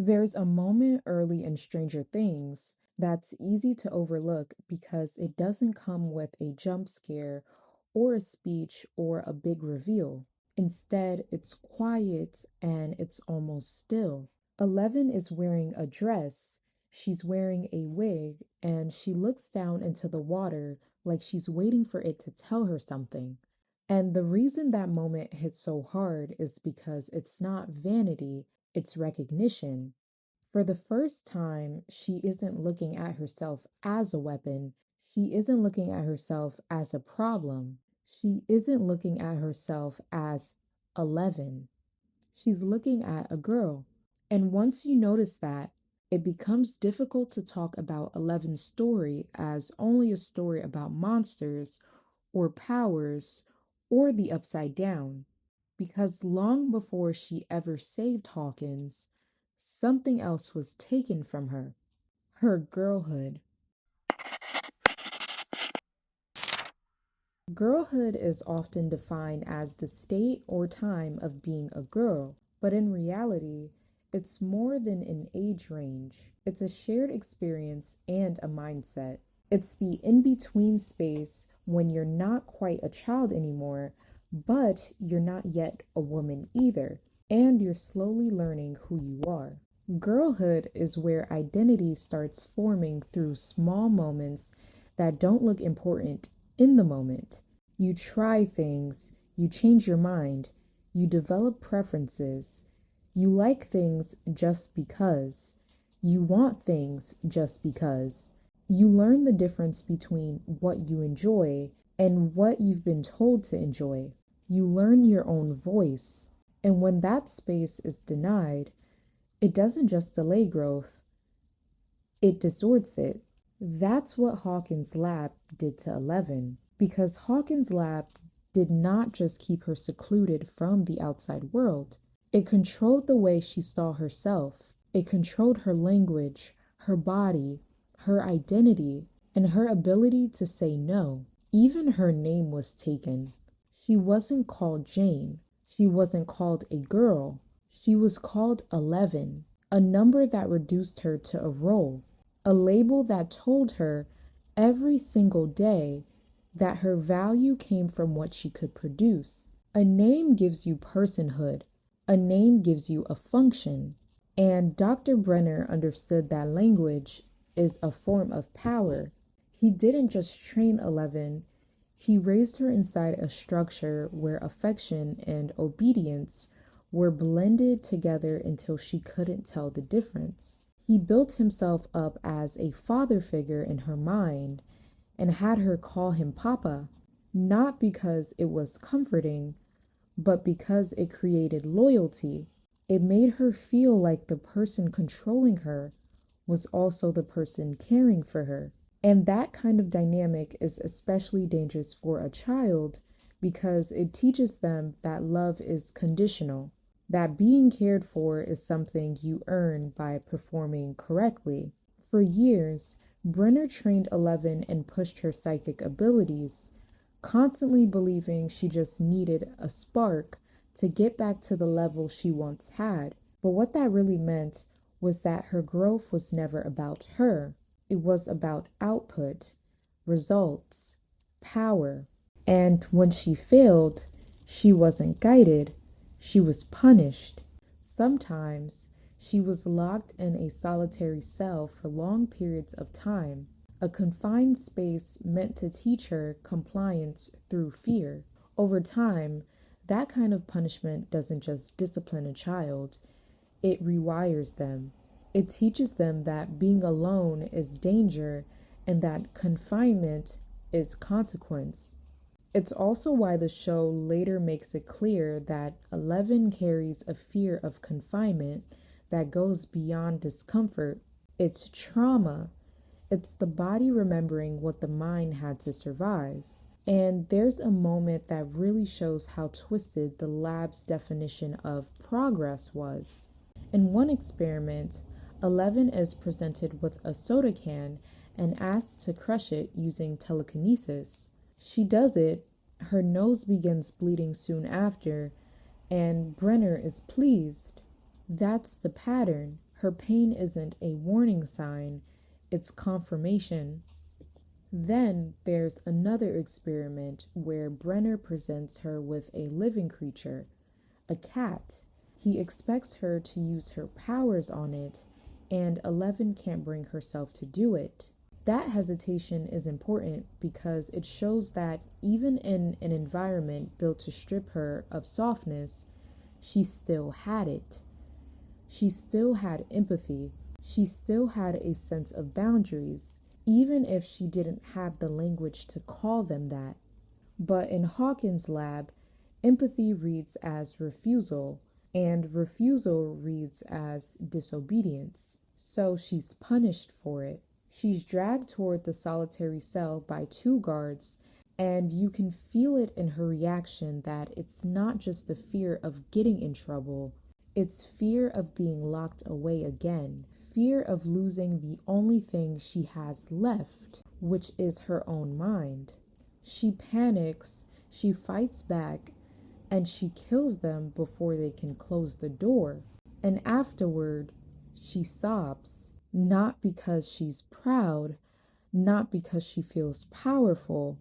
There's a moment early in Stranger Things that's easy to overlook because it doesn't come with a jump scare or a speech or a big reveal. Instead, it's quiet and it's almost still. Eleven is wearing a dress, she's wearing a wig, and she looks down into the water like she's waiting for it to tell her something. And the reason that moment hits so hard is because it's not vanity, it's recognition. For the first time, she isn't looking at herself as a weapon. She isn't looking at herself as a problem. She isn't looking at herself as 11. She's looking at a girl. And once you notice that, it becomes difficult to talk about Eleven's story as only a story about monsters or powers or the upside down. Because long before she ever saved Hawkins, something else was taken from her, her girlhood. Girlhood is often defined as the state or time of being a girl, but in reality, it's more than an age range. It's a shared experience and a mindset. It's the in between space when you're not quite a child anymore, but you're not yet a woman either, and you're slowly learning who you are. Girlhood is where identity starts forming through small moments that don't look important in the moment. You try things, you change your mind, you develop preferences, you like things just because, you want things just because. You learn the difference between what you enjoy and what you've been told to enjoy. You learn your own voice. And when that space is denied, it doesn't just delay growth, it distorts it. That's what Hawkins Lab did to Eleven, because Hawkins Lab did not just keep her secluded from the outside world. It controlled the way she saw herself. It controlled her language, her body, her identity, and her ability to say no. Even her name was taken. She wasn't called Jane. She wasn't called a girl. She was called 11, a number that reduced her to a role, a label that told her every single day that her value came from what she could produce. A name gives you personhood. A name gives you a function. And Dr. Brenner understood that language is a form of power. He didn't just train 11, he raised her inside a structure where affection and obedience were blended together until she couldn't tell the difference. He built himself up as a father figure in her mind and had her call him Papa, not because it was comforting, but because it created loyalty. It made her feel like the person controlling her was also the person caring for her. And that kind of dynamic is especially dangerous for a child because it teaches them that love is conditional, that being cared for is something you earn by performing correctly. For years, Brenner trained 11 and pushed her psychic abilities, constantly believing she just needed a spark to get back to the level she once had. But what that really meant was that her growth was never about her. It was about output, results, power. And when she failed, she wasn't guided, she was punished. Sometimes she was locked in a solitary cell for long periods of time, a confined space meant to teach her compliance through fear. Over time, that kind of punishment doesn't just discipline a child, it rewires them. It teaches them that being alone is danger and that confinement is consequence. It's also why the show later makes it clear that 11 carries a fear of confinement that goes beyond discomfort. It's trauma. It's the body remembering what the mind had to survive. And there's a moment that really shows how twisted the lab's definition of progress was. In one experiment, 11 is presented with a soda can and asked to crush it using telekinesis. She does it, her nose begins bleeding soon after, and Brenner is pleased. That's the pattern. Her pain isn't a warning sign, it's confirmation. Then there's another experiment where Brenner presents her with a living creature, a cat. He expects her to use her powers on it, and 11 can't bring herself to do it. That hesitation is important because it shows that even in an environment built to strip her of softness, she still had it. She still had empathy. She still had a sense of boundaries, even if she didn't have the language to call them that. But in Hawkins Lab, empathy reads as refusal, and refusal reads as disobedience. So she's punished for it. She's dragged toward the solitary cell by 2 guards, and you can feel it in her reaction that it's not just the fear of getting in trouble, it's fear of being locked away again, fear of losing the only thing she has left, which is her own mind. She panics, she fights back, and she kills them before they can close the door. And afterward, she sobs, not because she's proud, not because she feels powerful,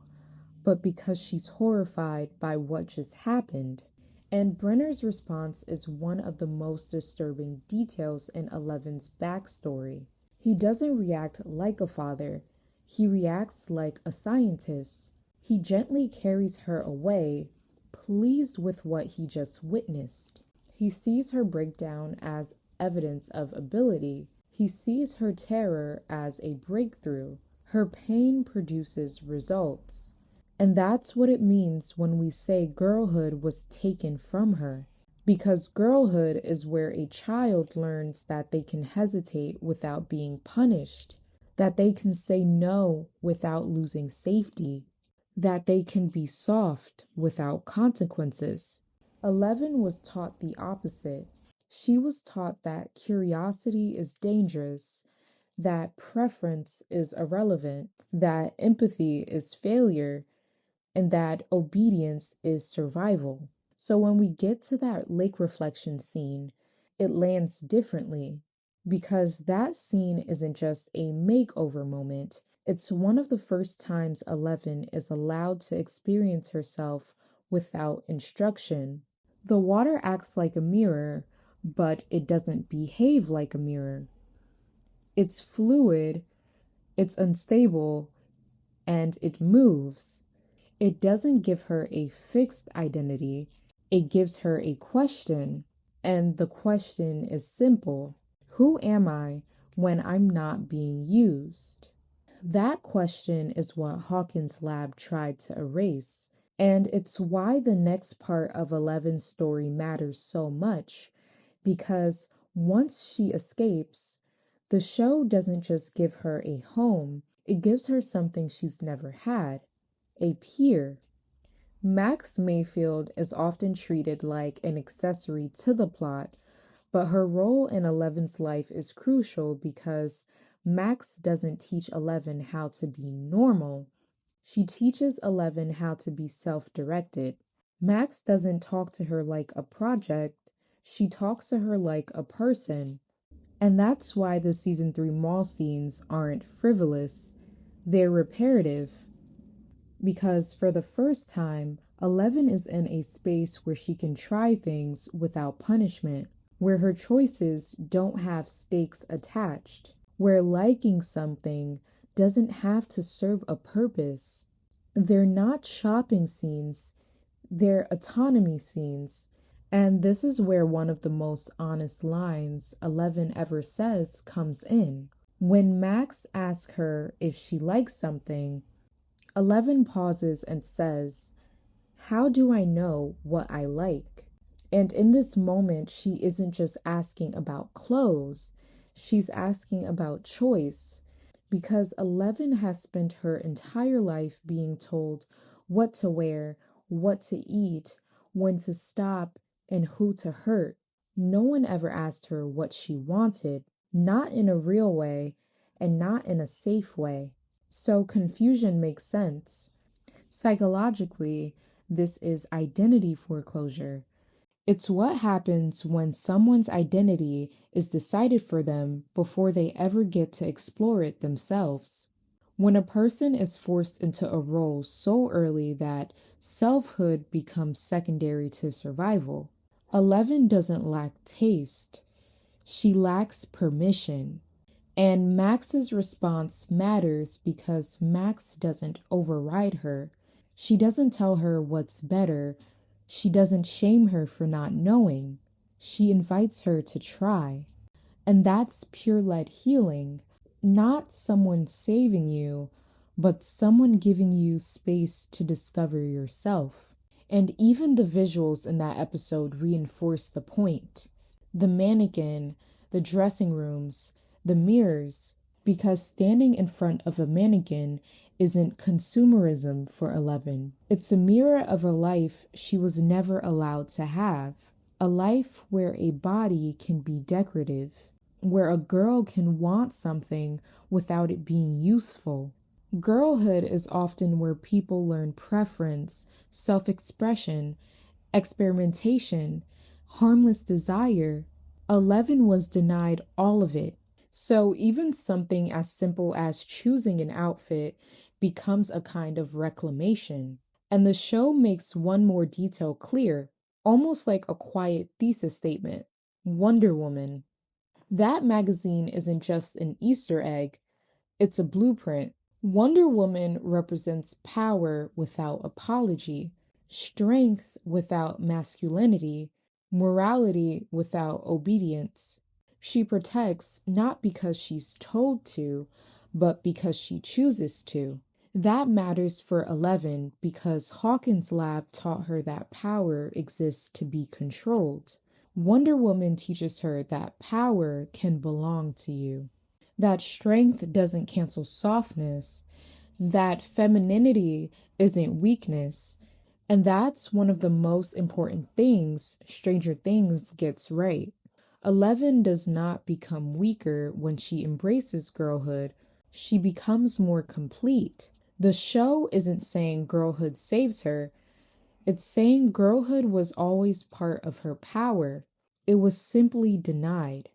but because she's horrified by what just happened. And Brenner's response is one of the most disturbing details in Eleven's backstory. He doesn't react like a father, he reacts like a scientist. He gently carries her away, pleased with what he just witnessed. He sees her breakdown as evidence of ability. He sees her terror as a breakthrough. Her pain produces results. And that's what it means when we say girlhood was taken from her. Because girlhood is where a child learns that they can hesitate without being punished, that they can say no without losing safety, that they can be soft without consequences. 11 was taught the opposite. She was taught that curiosity is dangerous, that preference is irrelevant, that empathy is failure, and that obedience is survival. So when we get to that lake reflection scene, it lands differently because that scene isn't just a makeover moment. It's one of the first times 11 is allowed to experience herself without instruction. The water acts like a mirror, but it doesn't behave like a mirror. It's fluid, it's unstable, and it moves. It doesn't give her a fixed identity, it gives her a question, and the question is simple. Who am I when I'm not being used? That question is what Hawkins Lab tried to erase, and it's why the next part of Eleven's story matters so much, because once she escapes, the show doesn't just give her a home, it gives her something she's never had, a peer. Max Mayfield is often treated like an accessory to the plot, but her role in Eleven's life is crucial because Max doesn't teach 11 how to be normal. She teaches 11 how to be self-directed. Max doesn't talk to her like a project, she talks to her like a person. And that's why the season 3 mall scenes aren't frivolous, they're reparative. Because for the first time, 11 is in a space where she can try things without punishment, where her choices don't have stakes attached, where liking something doesn't have to serve a purpose. They're not shopping scenes, they're autonomy scenes. And this is where one of the most honest lines 11 ever says comes in. When Max asks her if she likes something, 11 pauses and says, "How do I know what I like?" And in this moment, she isn't just asking about clothes, she's asking about choice, because 11 has spent her entire life being told what to wear, what to eat, when to stop, and who to hurt. No one ever asked her what she wanted, not in a real way, and not in a safe way. So confusion makes sense. Psychologically, this is identity foreclosure. It's what happens when someone's identity is decided for them before they ever get to explore it themselves. When a person is forced into a role so early that selfhood becomes secondary to survival. 11 doesn't lack taste, she lacks permission. And Max's response matters because Max doesn't override her. She doesn't tell her what's better. She doesn't shame her for not knowing. She invites her to try. And that's pure led healing, not someone saving you, but someone giving you space to discover yourself. And even the visuals in that episode reinforce the point. The mannequin, the dressing rooms, the mirrors, because standing in front of a mannequin isn't consumerism for 11. It's a mirror of a life she was never allowed to have. A life where a body can be decorative, where a girl can want something without it being useful. Girlhood is often where people learn preference, self expression, experimentation, harmless desire. 11 was denied all of it. So even something as simple as choosing an outfit becomes a kind of reclamation. And the show makes one more detail clear, almost like a quiet thesis statement. Wonder Woman. That magazine isn't just an Easter egg, it's a blueprint. Wonder Woman represents power without apology, strength without masculinity, morality without obedience. She protects not because she's told to, but because she chooses to. That matters for 11 because Hawkins Lab taught her that power exists to be controlled. Wonder Woman teaches her that power can belong to you, that strength doesn't cancel softness, that femininity isn't weakness. And that's one of the most important things Stranger Things gets right. 11 does not become weaker when she embraces girlhood, she becomes more complete. The show isn't saying girlhood saves her, it's saying girlhood was always part of her power. It was simply denied.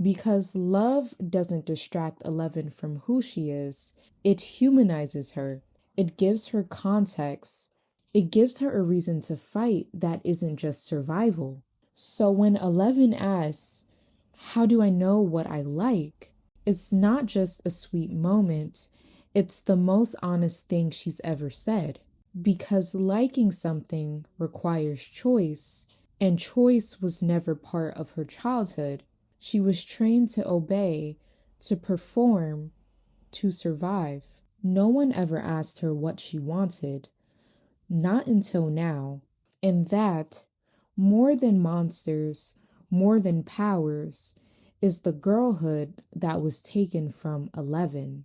Because love doesn't distract 11 from who she is, it humanizes her. It gives her context. It gives her a reason to fight that isn't just survival. So when 11 asks, "How do I know what I like?" it's not just a sweet moment, it's the most honest thing she's ever said. Because liking something requires choice, and choice was never part of her childhood. She was trained to obey, to perform, to survive. No one ever asked her what she wanted, not until now. And that, more than monsters, more than powers, is the girlhood that was taken from 11.